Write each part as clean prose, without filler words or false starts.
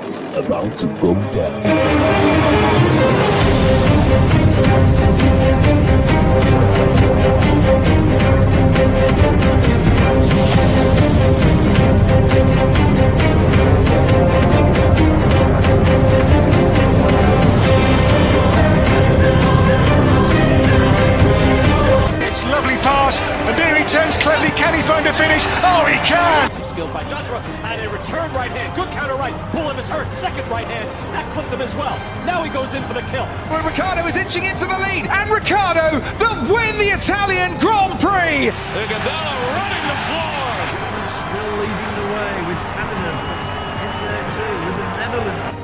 It's about to go down. It's lovely pass, and here he turns cleverly. Can he find a finish? Oh, he can! Some skill by Joshua, and a return right hand. Good counter right. Bullen is hurt. Second right hand. That clipped him as well. Now he goes in for the kill. Well, Ricciardo is inching into the lead, and Ricciardo that win the Italian Grand Prix! Iguodala running the floor. Still leading the way with Canada in there too with the Netherlands.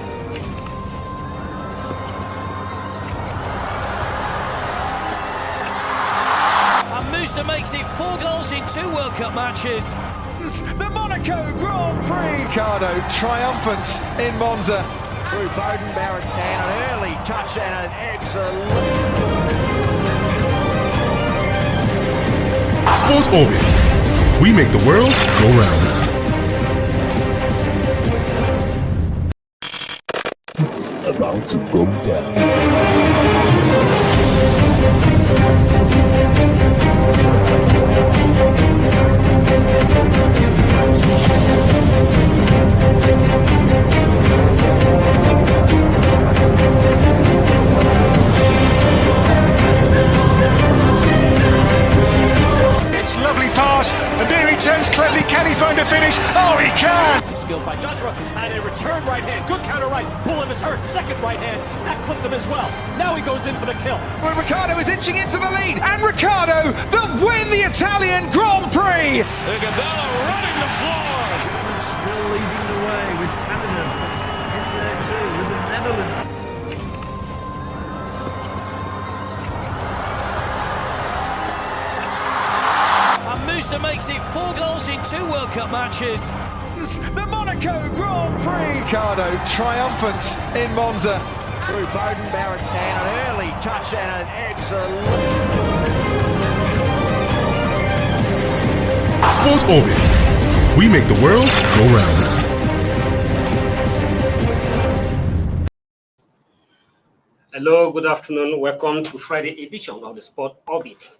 And Musa makes it 4 goals in 2 World Cup matches. The Monaco Grand Prix! Ricciardo triumphant in Monza. Through Bowden Barrett and an early touch and an excellent. Sports Orbit. We make the world go round. It's about to go down. It's lovely pass, and here he turns cleverly. Can he find a finish? Oh, he can! Some skill by Joshua, and a return right hand. Good counter right. Bullen is hurt. Second right hand. That clipped him as well. Now he goes in for the kill. Well, Ricciardo is inching into the lead, and Ricciardo that win the Italian Grand Prix! Iguodala running the floor. Still leading the way with Canada in there too with the Netherlands. And Musa makes it 4 goals in 2 World Cup matches. The Monaco Grand Prix! Ricciardo triumphant in Monza. Through Bowden Barrett and an early touch and an excellent. Sports Orbit. We make the world go round. Hello, good afternoon. Welcome to Friday edition of the Sport Orbit.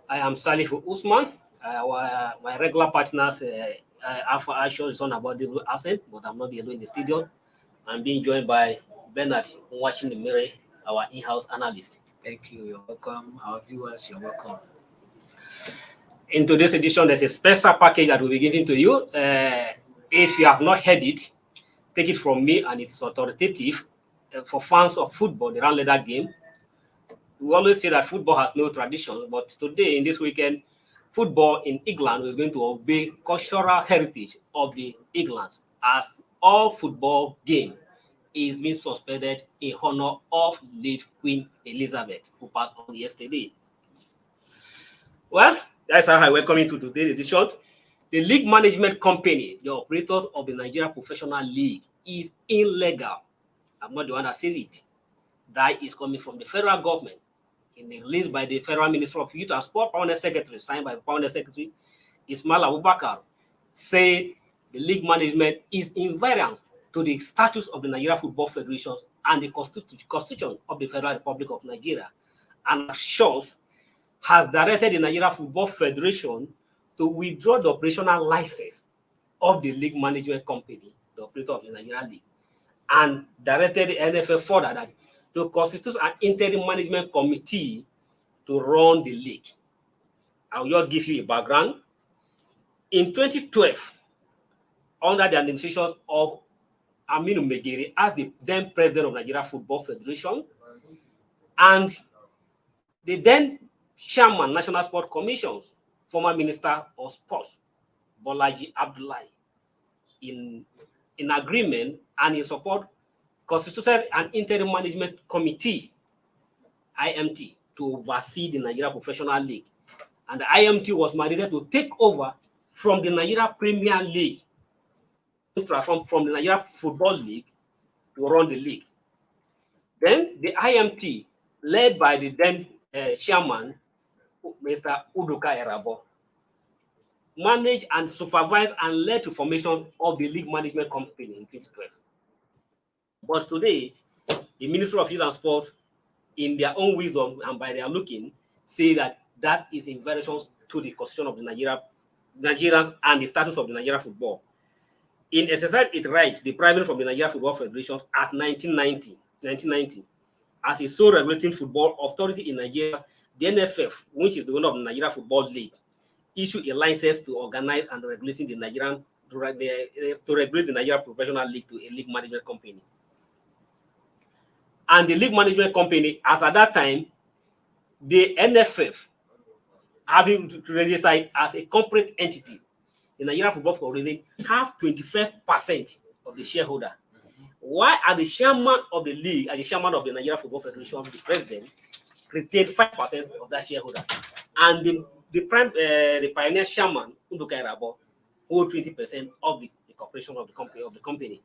I am Salifu Usman. My regular partners, Alpha Ashore is unavoidably absent, but I'm not alone in the studio. I'm being joined by Bernard watching the mirror, our in-house analyst. Thank you. You're welcome. Our viewers, you're welcome. In today's edition, there's a special package that will be given to you. If you have not heard it, take it from me, and it's authoritative. For fans of football, the round leather game, we always say that football has no traditions, but today, in this weekend, football in England is going to obey cultural heritage of the England, as all football game is being suspended in honor of late Queen Elizabeth, who passed on yesterday. Well, that's how I welcome you to today's edition. The league management company, the operators of the Nigeria Professional League, is illegal. I'm not the one that says it. That is coming from the federal government in a release by the Federal Minister of Youth and Sport, Permanent Secretary, signed by the Permanent Secretary Ismail Abubakar, say the league management is invariant to the statutes of the Nigeria Football Federation and the Constitution of the Federal Republic of Nigeria, and assures has directed the Nigeria Football Federation to withdraw the operational license of the league management company, the operator of the Nigeria League, and directed the NFL further that to constitute an interim management committee to run the league. I'll just give you a background. In 2012, under the administration of Aminu Megere as the then president of Nigeria Football Federation, and the then chairman, National Sport Commissions, former Minister of Sports, Bolaji Abdullahi, in agreement and in support, constituted an interim management committee, IMT, to oversee the Nigeria Professional League. And the IMT was mandated to take over from the Nigeria Premier League, from the Nigeria Football League, to run the league. Then the IMT, led by the then chairman, Mr. Udoka Erabo, managed and supervised and led to formation of the league management company in 2012. But today, the Ministry of Youth and Sport, in their own wisdom and by their looking, say that that is in violation to the constitution of the Nigerians and the status of the Nigeria football. In exercise its right, the private from the Nigeria Football Federation at 1990, as a sole regulating football authority in Nigeria, the NFF, which is the owner of the Nigeria Football League, issued a license to organize and regulating the Nigerian to regulate the Nigeria Professional League to a league management company. And the league management company, as at that time, the NFF, having registered as a corporate entity, the Nigeria Football Federation have 25% of the shareholder. Why are the chairman of the league and the chairman of the Nigeria Football Federation, the president, retain 5% of that shareholder, and the pioneer chairman, Unduka Irabo, hold 20% of the corporation of the company.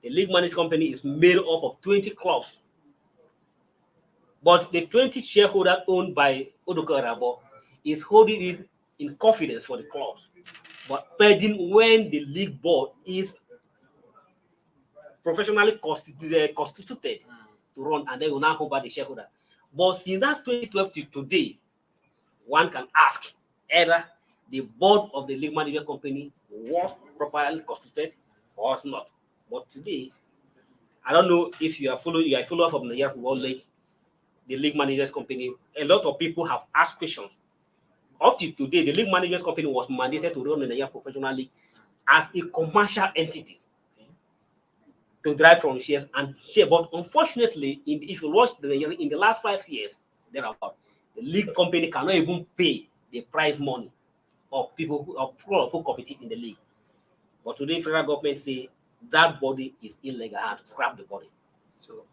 The league managed company is made up of 20 clubs, but the 20 shareholders owned by Unduka Irabo is holding it in confidence for the clubs, but pending when the league board is professionally constituted to run, and then will now hold by the shareholder. But since that's 2012 to today, one can ask either the board of the league management company was properly constituted or not. But today, I don't know if you are a follower of the Nigeria Football League, the league managers company. A lot of people have asked questions. Up to today, the league management company was mandated to run the Nigeria Professional League as a commercial entity to drive from shares and share. But unfortunately, if you watch in the last 5 years, the league company cannot even pay the prize money of people who compete in the league. But today, federal government say that body is illegal and to scrap the body. So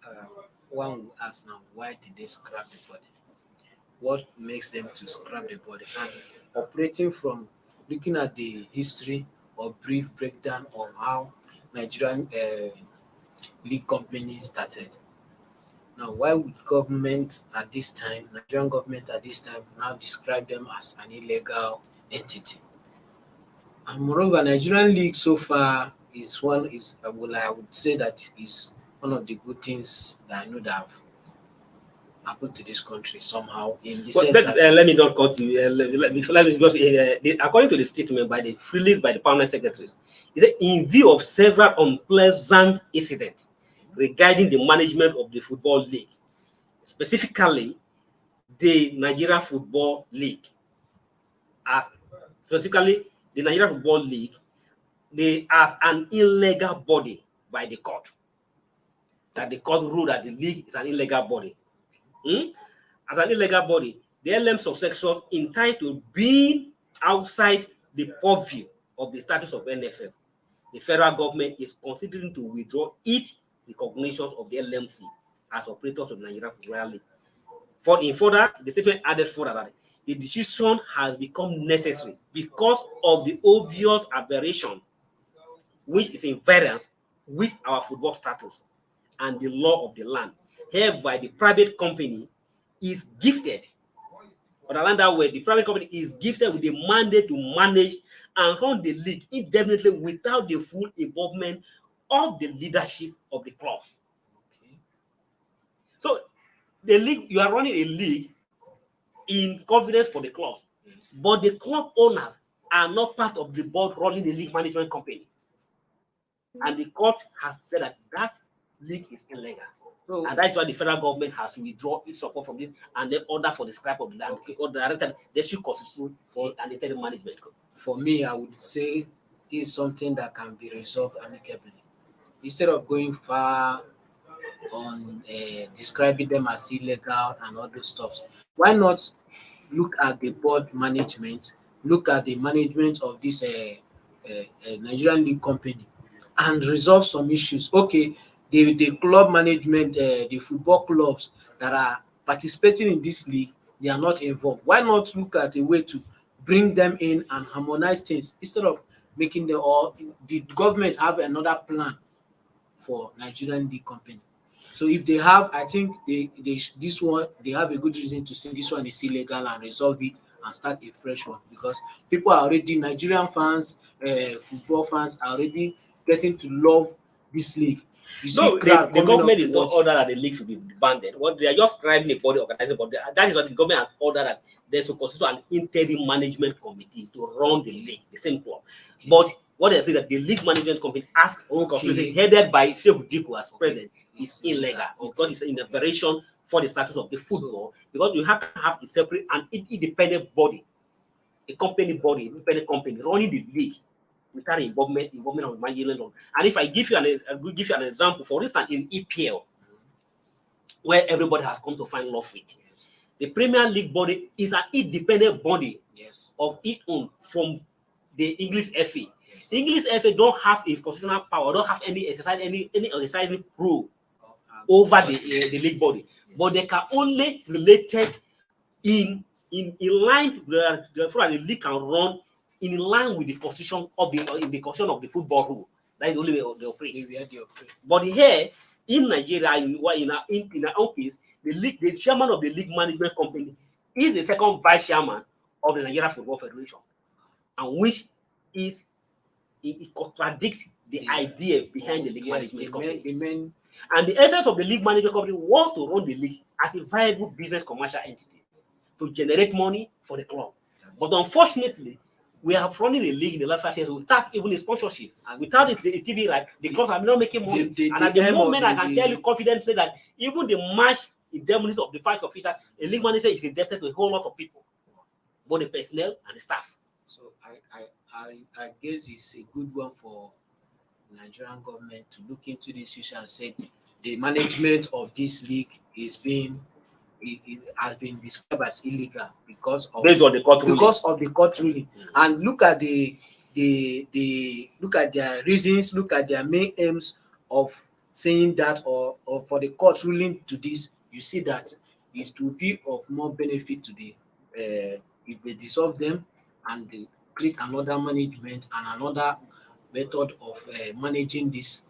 one will ask now, why did they scrap the body? What makes them to scrap the body? And operating from looking at the history or brief breakdown of how Nigerian league company started. Now, why would government at this time, Nigerian government at this time, now describe them as an illegal entity? And moreover, Nigerian league so far I would say that is one of the good things that I know that have happened to this country somehow. In the sense that, let me not cut you. Let me just according to the statement released by the permanent secretaries, it said in view of several unpleasant incidents regarding the management of the football league, specifically the Nigeria Football League, as an illegal body by the court. That the court ruled that the league is an illegal body. As an illegal body, the LM subsections entitled to being outside the purview of the status of NFF. The federal government is considering to withdraw its recognitions of the LMC as operators of the Nigeria Football League. Further, the statement added further that the decision has become necessary because of the obvious aberration, which is in variance with our football status and the law of the land. Hereby, the private company is gifted, or the private company is gifted with the mandate to manage and run the league indefinitely without the full involvement of the leadership of the clubs. Okay. So, the league, you are running a league in confidence for the clubs, yes, but the club owners are not part of the board running the league management company. And the court has said that league is illegal. So, and that's why the federal government has withdrawn its support from it and then order for the scrap of the land or directed they should constitute for an interim management. For me, I would say this is something that can be resolved amicably. Instead of going far on describing them as illegal and all those stuff, why not look at the board management, look at the management of this Nigerian league company and resolve some issues? Okay, the club management, the football clubs that are participating in this league, they are not involved. Why not look at a way to bring them in and harmonize things instead of making them all? The government have another plan for Nigerian league company. So if they have, I think they have a good reason to say this one is illegal and resolve it and start a fresh one, because people are already, Nigerian fans, football fans are already getting to love this league. You see No, crowd the coming government up is to not watch. ordered that the league should be banded. What they are just driving a body organizing, but that is what the government has ordered, that there's a constitute an interim management committee to run the league, the same club. But what they say that the league management committee, as headed by Sheikh Diko as president, is illegal because it's in a variation for the status of the football, because you have to have a separate and independent body, a company body, independent company running the league without involvement of management. And if I give you an example, for instance, in EPL, where everybody has come to find love with, the Premier League body is an independent body of its own from the English FA. Yes. The English FA don't have its constitutional power, don't have any exercising rule over the league body, but they can only relate it in line the league can run in line with the constitution of the football rule. That is the only way they operate. But here in Nigeria, in our own case, the chairman of the league management company is the second vice chairman of the Nigeria Football Federation, and which is it contradicts the idea behind the league management company. And the essence of the league management company was to run the league as a viable business commercial entity to generate money for the club. But unfortunately, we have running the league in the last 5 years without even a sponsorship, and without the TV right, the clubs are not making money. And at the moment, I can tell you confidently that even the match indemnities of the fight officer, a league manager is indebted to a whole lot of people, both the personnel and the staff. So I guess it's a good one for the Nigerian government to look into this issue and say the management of this league it has been described as illegal because of the court ruling. And look at look at their reasons, look at their main aims of saying that, or for the court ruling to this. You see that it will be of more benefit to the if they dissolve them and they create another management and another method of managing these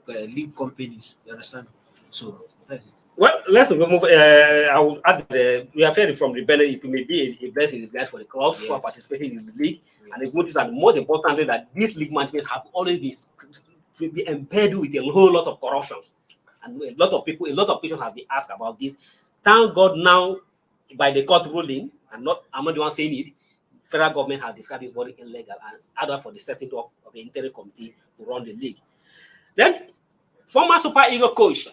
league companies. You understand? So that's it. Well, let's move. I will add that we have heard from the benefit. It may be a blessing in disguise for the clubs who are participating in the league, and it's noticed that most importantly that this league management have always been embedded with a whole lot of corruptions, and a lot of questions have been asked about this. Thank God now, by the court ruling, I'm not the one saying it. Federal government has described this body illegal and ordered for the setting up of the interim committee to run the league. Then, former Super Eagles coach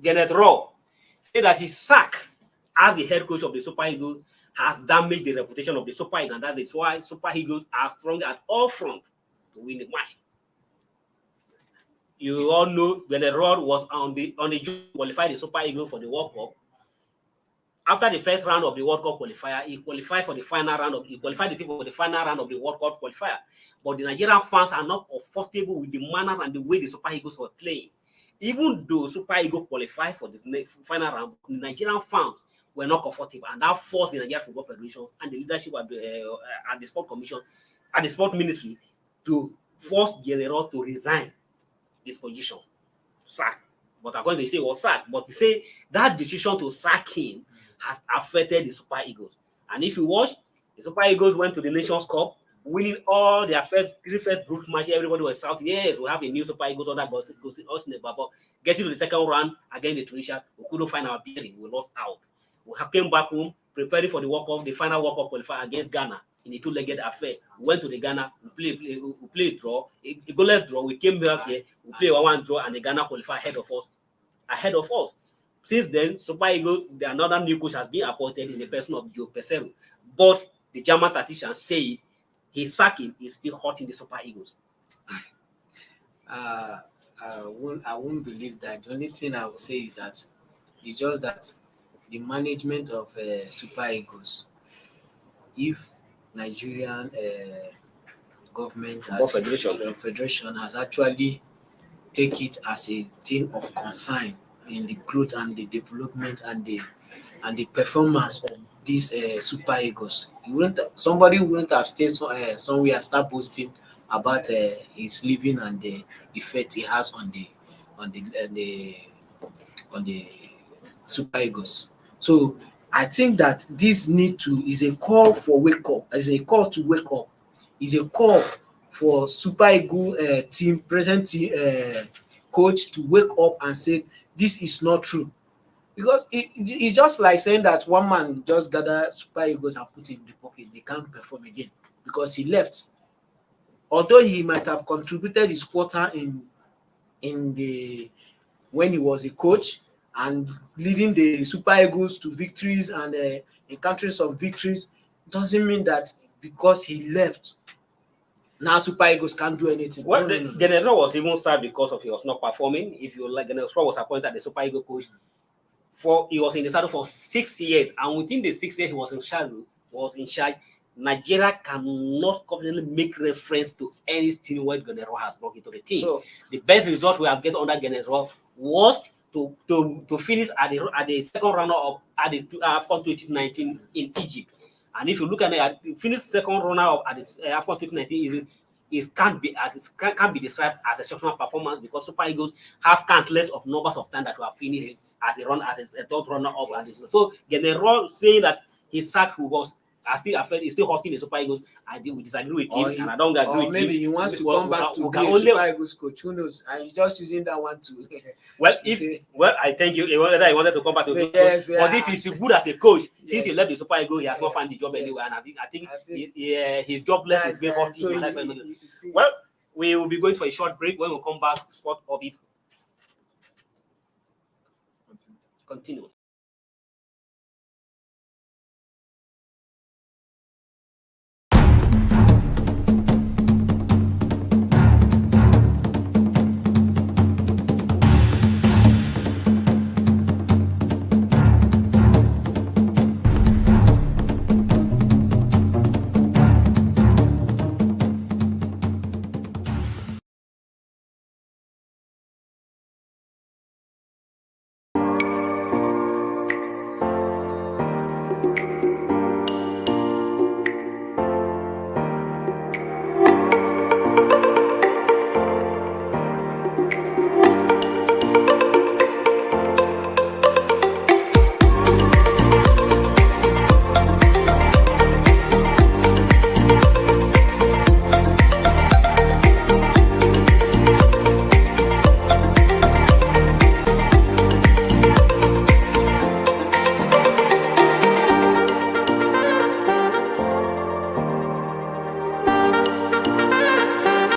Kenneth Rowe said that his sack as the head coach of the Super Eagles has damaged the reputation of the Super Eagles, and that is why Super Eagles are strong at all fronts to win the match. You all know Kenneth Rowe was on the job to qualify the Super Eagles for the World Cup. After the first round of the World Cup qualifier, he qualified for the final round he qualified the team for the final round of the World Cup qualifier. But the Nigerian fans are not comfortable with the manners and the way the Super Eagles were playing. Even though Super Eagles qualified for the final round, the Nigerian fans were not comfortable, and that forced the Nigerian Football Federation and the leadership at the Sport Commission, at the Sport Ministry, to force General to resign his position, sack. But according to say, he was sacked. But they say that decision to sack him has affected the Super Eagles. And if you watch, the Super Eagles went to the Nations Cup, winning all their three first group matches. Everybody was shouting, yes, we have a new Super Eagles under us in the bubble. Getting to the second round against the Tunisia, we couldn't find our bearing. We lost out. We came back home, preparing for the World Cup, the final World Cup qualifier against Ghana in a two-legged affair. We went to the Ghana, we played draw, a goalless draw. We came back here, we played a 1-1 draw, and the Ghana qualifier ahead of us. Since then, Super Eagles, another new coach has been appointed in the person of Joe Pesero. But the German tacticians say his sacking is still hurting the Super Eagles. I won't believe that. The only thing I would say is that it's just that the management of Super Eagles, if Nigerian government federation has actually take it as a thing of concern in the growth and the development and the performance of these Super Eagles, somebody wouldn't have stayed somewhere and start boasting about his living and the effect he has on the Super Eagles. So I think that this is a call for wake up, is a call to wake up, is a call for Super Eagle team, present team, coach to wake up and say this is not true. Because it's just like saying that one man just gather Super Eagles and put it in the pocket. They can't perform again because he left. Although he might have contributed his quota in the when he was a coach and leading the Super Eagles to victories and encountering some victories, doesn't mean that because he left, now Super Eagles can't do anything. Well, General was even sad because of he was not performing. If you like, General was appointed as the Super Eagles coach. He was in the saddle for 6 years, and within the 6 years he was in charge. Nigeria cannot confidently make reference to any team where General has brought into the team. So the best result we have get under General was to finish at the second runner-up at the AFCON 2019 in Egypt. And if you look at it, finish second runner-up at the AFCON 2019 can't be described as a exceptional performance because Super Eagles have countless of numbers of times that we have finished as a third runner-up. Yes. So General saying that his sack was is still hurting the Super Eagles. We disagree with him, and I don't agree with him. Maybe he wants to come back to be a Super Eagles coach. Who knows? And he's just using that one to. I thank you. Whether he wanted to come back to be coach, but if he's good as a coach, since he left the Super Eagles, he has not found the job anywhere, and I think his jobless is very hot in my life. Well, we will be going for a short break. When we come back, Sport Orbit. Continue.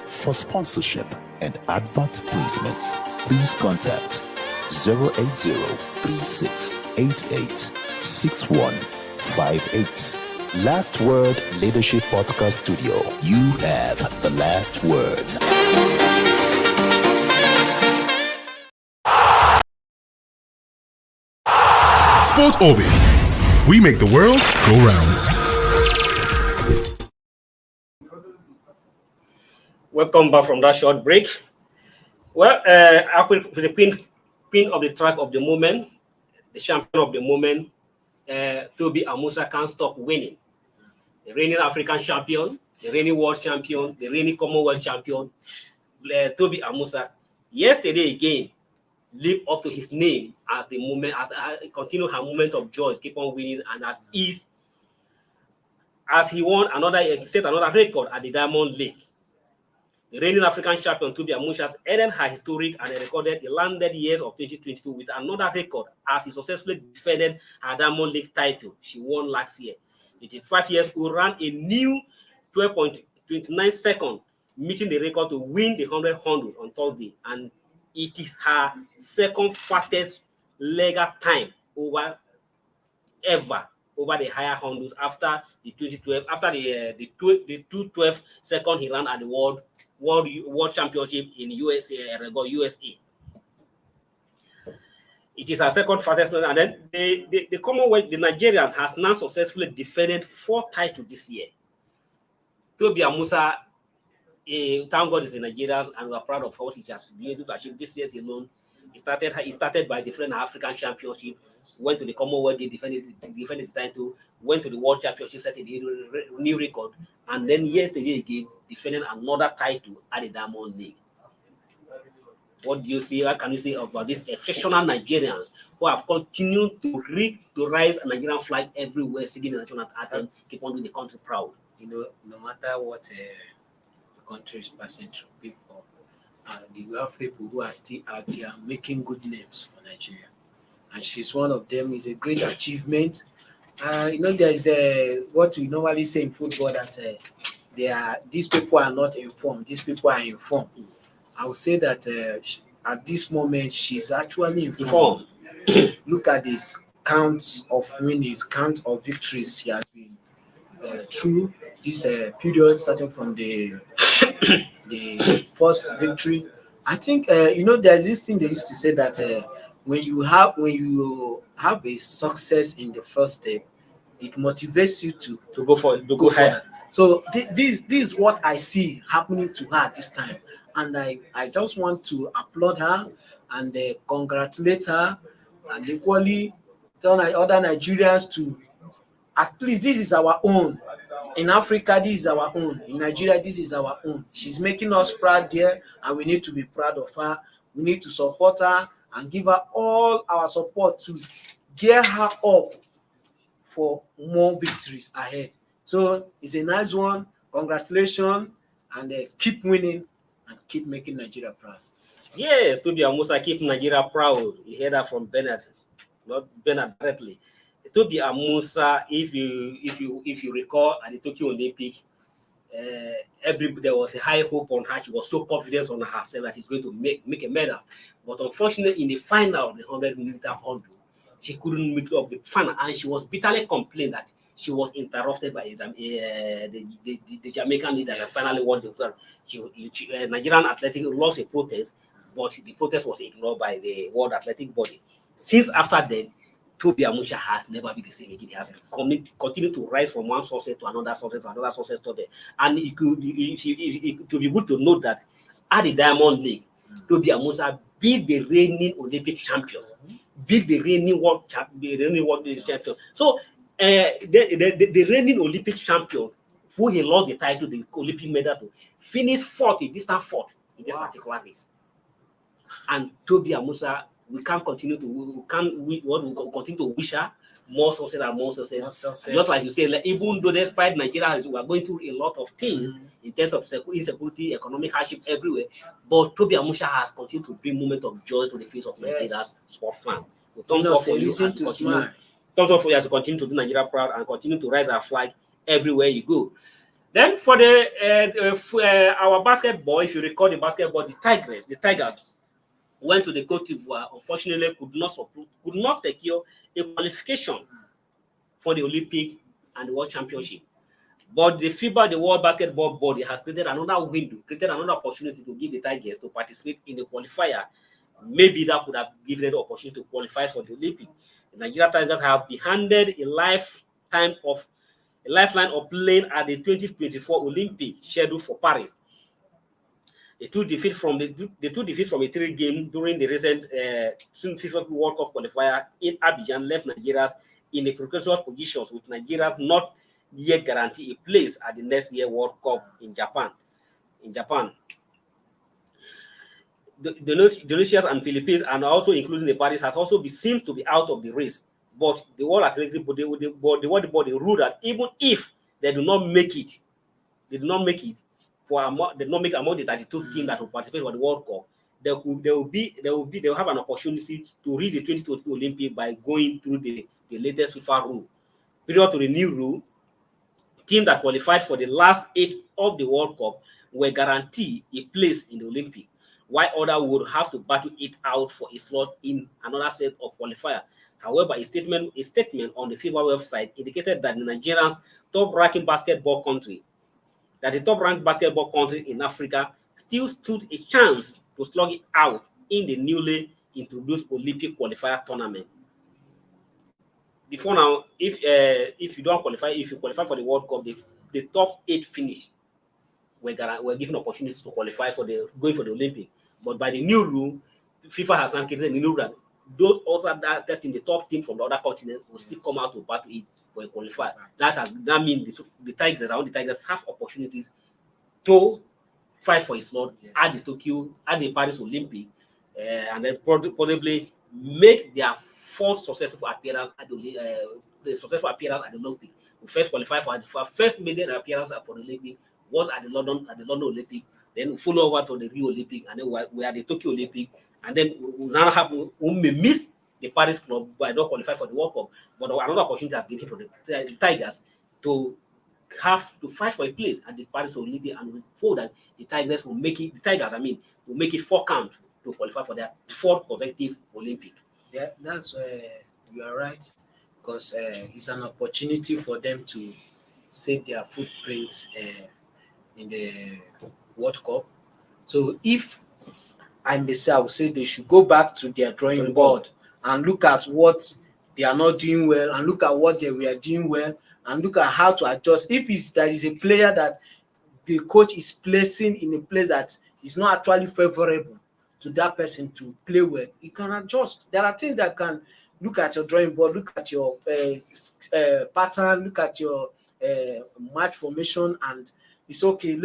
For sponsorship and advert placements, please contact 080-3688-6158. Last Word Leadership Podcast Studio. You have the last word. Sports Orbit. We make the world go round. Welcome back from that short break. Well, the pin of the track of the moment, the champion of the moment, Toby Amusa can't stop winning. The reigning African champion, the reigning world champion, the reigning Commonwealth champion, Toby Amusa, yesterday again lived up to his name as the moment, as continue her moment of joy, keep on winning, and as he won he set another record at the Diamond League. The reigning African champion Toby Amusa ended her historic and recorded the landed years of 2022 with another record as he successfully defended her Diamond League title she won last year. The 5 years old ran a new 12.29 seconds, meeting the record to win the 100 hurdles on Thursday, and it is her second fastest legal time over the higher hurdles after the 2012, after the 212 second he ran at the World Championship in USA. It is her second fastest, and then the Commonwealth, the Nigerian has now successfully defended 4 titles this year. Toby Amusa, thank God, is in Nigeria, and we are proud of what he has been able to achieve this year alone. He started by defending the African Championship, went to the Commonwealth, they defended the title, went to the World Championship, set a new record, and then yesterday again defended another title at the Diamond League. What do you see? What can you say about these exceptional Nigerians who have continued to rise Nigerian flags everywhere, singing the national anthem, keep on doing the country proud? No matter what country is passing through. People, we have people who are still out there making good names for Nigeria, and she's one of them. Is a great achievement. There is what we normally say in football that these people are not informed. These people are informed. I would say that at this moment she's actually informed. Look at this counts of winnings, count of victories she has been through this period, starting from the first victory. I think there's this thing they used to say that when you have a success in the first step, it motivates you to go higher. So this is what I see happening to her this time, and I just want to applaud her and congratulate her, and equally tell other Nigerians to at least this is our own. In Africa, this is our own. In Nigeria, this is our own. She's making us proud there, and we need to be proud of her. We need to support her and give her all our support to gear her up for more victories ahead. So it's a nice one. Congratulations, and keep winning and keep making Nigeria proud. Yes, Tobi Amusa, keep Nigeria proud. You heard that from Bernard, not Bernard directly. Tobi Amusa, if you recall at the Tokyo Olympic, there was a high hope on her. She was so confident on herself that she's going to make a medal. But unfortunately, in the final of the 100-meter hurdle, she couldn't make up the final, and she was bitterly complained that she was interrupted by the Jamaican leader that finally won the result. Nigerian Athletic lost a protest, but the protest was ignored by the World Athletic Body. Since after that, Tobi Amusa has never been the same again. He has continued to rise from one success to another success to the. And it would be good to note that at the Diamond League, Tobi Amusa beat the reigning Olympic champion, beat the reigning world champion. So the reigning Olympic champion, who he lost the title, the Olympic medal to, finished fourth in this particular race. And Tobi Amusa, we continue to wish her more success and more success. Just like you say, like, even though despite Nigeria, we are going through a lot of things in terms of insecurity, economic hardship everywhere, but Tobi Amusa has continued to bring moment of joy to the face of Nigeria sport fan. So thumbs up for you as you continue to do Nigeria proud and continue to raise our flag everywhere you go. Then for our basketball, if you recall the basketball, the Tigers went to the Cote d'Ivoire. Unfortunately, could not secure a qualification for the Olympic and the World Championship. But the FIBA, the World Basketball Body, has created another window, created another opportunity to give the Tigers to participate in the qualifier. Maybe that could have given them the opportunity to qualify for the Olympic. The Nigeria Tigers have been handed a lifeline of playing at the 2024 Olympics scheduled for Paris. The two defeat from a 3-game during the recent FIFA World Cup qualifier in Abidjan left Nigeria in a precarious positions, with Nigeria not yet guarantee a place at the next year World Cup in Japan. Indonesia and Philippines, and also including the Paris, has also seems to be out of the race. But the World Athletic Body ruled that even if they do not make it, they do not make among the 32 teams that will participate for the World Cup, they'll have an opportunity to reach the 2022 Olympic by going through the latest FIFA rule. Prior to the new rule, teams that qualified for the last 8 of the World Cup were guaranteed a place in the Olympic, while others would have to battle it out for a slot in another set of qualifiers. However, a statement on the FIFA website indicated that the Nigerians, top-ranked basketball country, in Africa, still stood a chance to slug it out in the newly introduced Olympic qualifier tournament. Before now, if you don't qualify, if you qualify for the World Cup, the top 8 finish were given opportunities to qualify for going for the Olympic. But by the new rule, FIFA has now created a new rule that those also that in the top team from the other continent will still come out to battle it when qualify. That means the Tigers have opportunities to fight for a slot at the Paris Olympic, and then probably make their first successful appearance at the Olympic. We first qualify for the first maiden appearance for the Olympic, was at the London Olympic, then follow over to the Rio Olympic, and then we are the Tokyo Olympic, and then we now have we may miss the Paris club by not qualify for the World Cup, but another opportunity has given for the Tigers to have to fight for a place at the Paris Olympic, and we hope that the Tigers will make it. The Tigers, will make it 4 count to qualify for their 4th consecutive Olympic. Yeah, that's you are right, because it's an opportunity for them to set their footprints in the World Cup. So if I may say, I would say they should go back to their drawing board and look at what they are not doing well, and look at what they were doing well, and look at how to adjust. If there is a player that the coach is placing in a place that is not actually favorable to that person to play well, you can adjust. There are things that can look at your drawing board, look at your pattern, look at your match formation, and it's okay.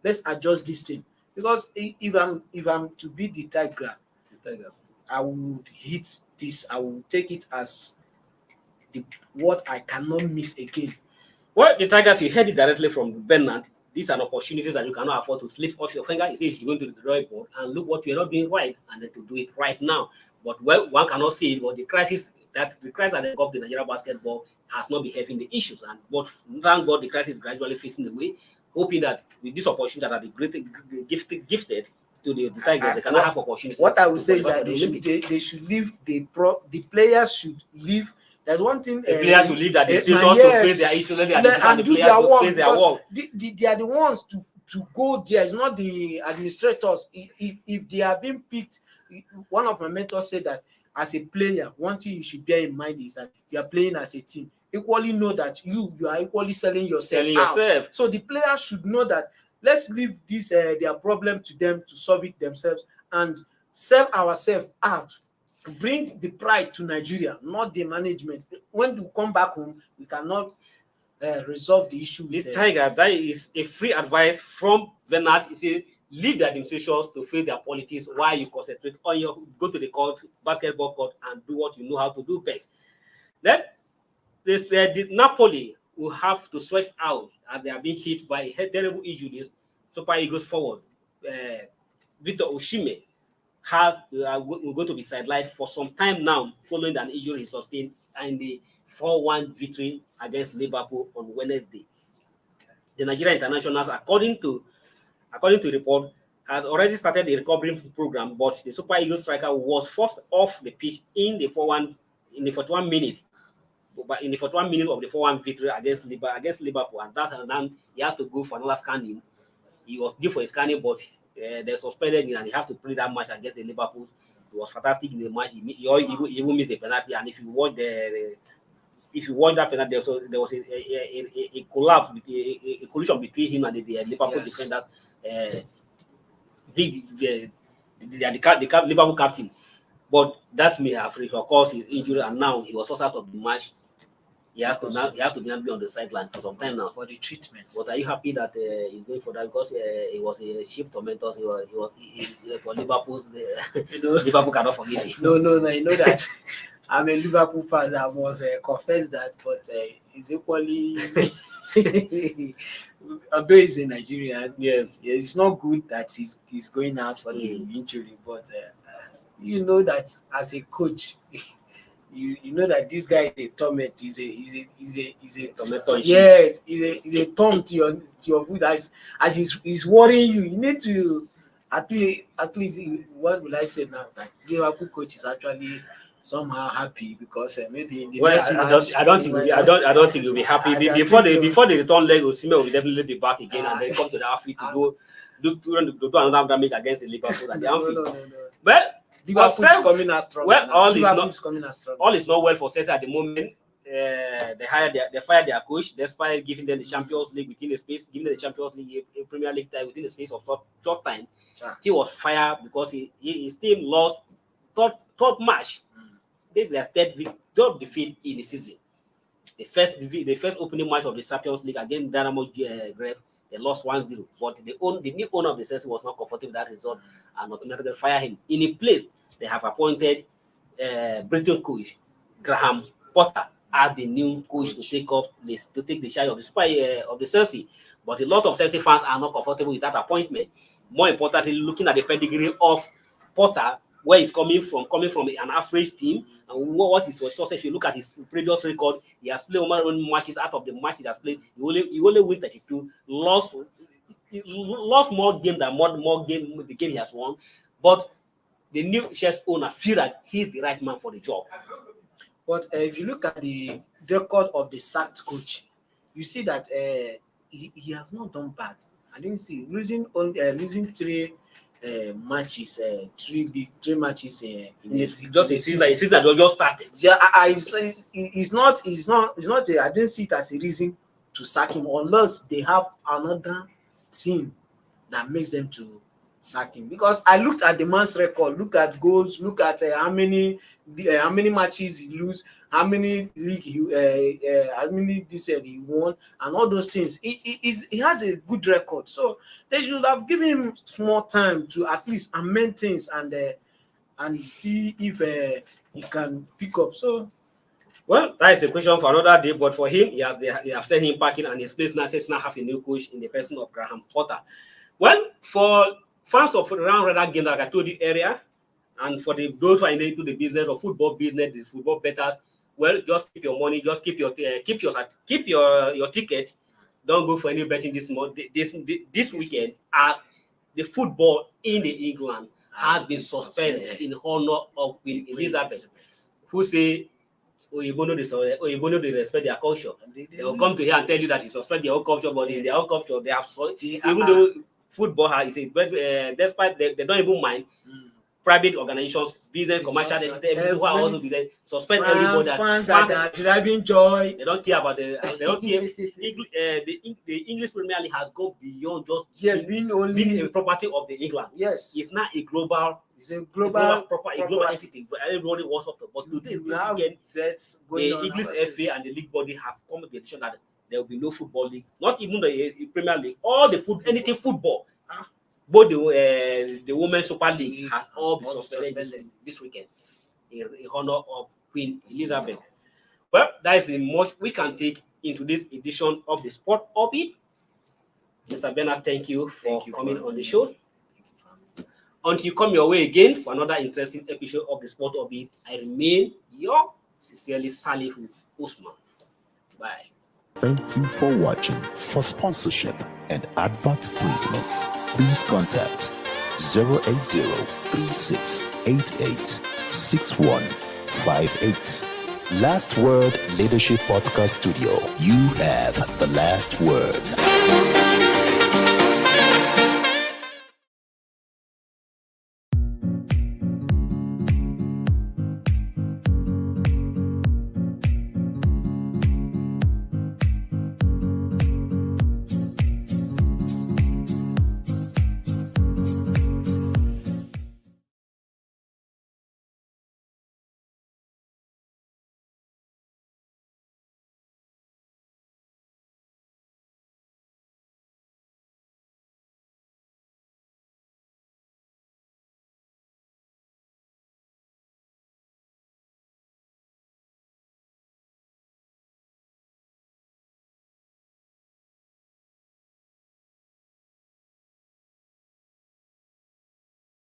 Let's adjust this thing. Because if I'm to beat the Tigers, I would hit this. I will take it as what I cannot miss again. Well, the Tigers, you heard it directly from Bernard. These are opportunities that you cannot afford to slip off your finger. He says you're going to the drawing board and look what you're not doing right, and then to do it right now. But one cannot see it, but the crisis that engulfed the Nigerian basketball has not been having the issues. But thank God the crisis is gradually facing away, hoping that with this opportunity that have been gifted to the Tigers, they cannot have opportunities. What I would say is that they should leave the players should leave. There's one thing. The players should leave that they should to face their issues, and do their work. Face their work. They are the ones to go there. It's not the administrators. If they are being picked, one of my mentors said that as a player, one thing you should bear in mind is that you are playing as a team. Equally know that you are equally selling yourself out. So the players should know that let's leave this their problem to them to solve it themselves and sell ourselves out. Bring the pride to Nigeria, not the management. When we come back home, we cannot resolve the issue. This Tiger, that is a free advice from Venat. He said, leave the administrations to face their politics while you concentrate on your go to the court, basketball court, and do what you know how to do best. Then this the Napoli will have to stretch out as they are being hit by terrible injuries. Super Eagles forward Victor Osimhen we're going to be sidelined for some time now, following an injury he sustained in the 4-1 victory against Liverpool on Wednesday. The Nigerian internationals, according to report, has already started the recovery program, but the Super Eagles striker was forced off the pitch in the 41 minutes. But in the 41 minutes of the 4-1 victory against Liverpool, and then he has to go for another scanning. He was due for a scanning, but they suspended him, and he has to play that match against the Liverpool. He was fantastic in the match. He even missed the penalty, and if you watch that penalty, there was a collapse, a collision between him and the Liverpool defenders. The Liverpool captain, but that may have caused his injury, and now he was forced out of the match. He has to be on the sideline for some time now for the treatment. But are you happy that he's going for that? Because he was a ship tormentor. He was for Liverpool's. Liverpool cannot forgive him. No. You know that I'm a Liverpool fan. I must confess that, but he's equally. Although he's a Nigerian, yes, it's not good that he's going out for the injury. But you know that as a coach. You know that this guy is a torment. He's a tormentor. Yes, he's a thorn to your food as he's worrying you. You need to at least what will I say now? That Liverpool coach is actually somehow happy because maybe in the next match, I don't think he'll be happy before the return leg. Osimhen will definitely be back again and then come to the outfield to go do another damage against the Liverpool at the outfield. No. But Liverpool is coming as strong. Well, all is not well for Cesar at the moment. They fired their coach despite giving them the Champions League giving them the Champions League a Premier League time within the space of short time. He was fired because his team lost third match. This is their third defeat in the season. The first opening match of the Champions League against Dynamo Zagreb, they lost 1-0. But the new owner of the Chelsea was not comfortable with that result and automatically fire him. In a place, they have appointed Brighton coach Graham Potter as the new coach to take the share of the Chelsea. But a lot of Chelsea fans are not comfortable with that appointment. More importantly, looking at the pedigree of Potter, where he's coming from an average team, and what is his success. If you look at his previous record, he has played one matches. Out of the matches he has played, he only win 32, lost more games than more game the game he has won. But the new Chelsea owner feel that he's the right man for the job. But if you look at the record of the sacked coach, you see that he has not done bad. I didn't see losing 3 matches, three matches in just a season that just started. Yeah, it's not. I didn't see it as a reason to sack him unless they have another team that makes them to sack him. Because I looked at the man's record, look at goals, look at how many matches he lose, how many league he won, and all those things. He has a good record, so they should have given him small time to at least amend things and see if he can pick up. So, well, that is a question for another day. But for him, they have sent him packing, and his place now says now have a new coach in the person of Graham Potter. Well, for fans of round rather game like I told you earlier, and for those who are into the business of football business, the football bettors, well, just keep your money, just keep your ticket. Don't go for any betting this weekend, as the football in the England has been suspended in honor of Queen Elizabeth, who say, you know they respect their culture. They will come to here and tell you that you suspend their own culture, but in their own culture, they have even though football is despite they don't even mind. Private organizations, business, commercial, everyone who are also be there, suspend everybody. Fans that are deriving joy. They don't care about the English Premier League has gone beyond just being a property of the England. Yes, it's not a global. It's a global entity. But everybody wants up to. But today, this weekend, the English FA and the league body have come to the decision that there will be no football league, not even the Premier League, all the anything football. Both the Women's Super League has all been suspended this weekend in honor of Queen Elizabeth. Well, that is the much we can take into this edition of the Sport Orbit. Mr. Bernard, thank you for coming on the show. Until you come your way again for another interesting episode of the Sport Orbit, I remain your sincerely Salihu Usman. Bye. Thank you for watching. For sponsorship and advert placements, please contact 080-3688-6158. Last Word Leadership Podcast Studio. You have the last word.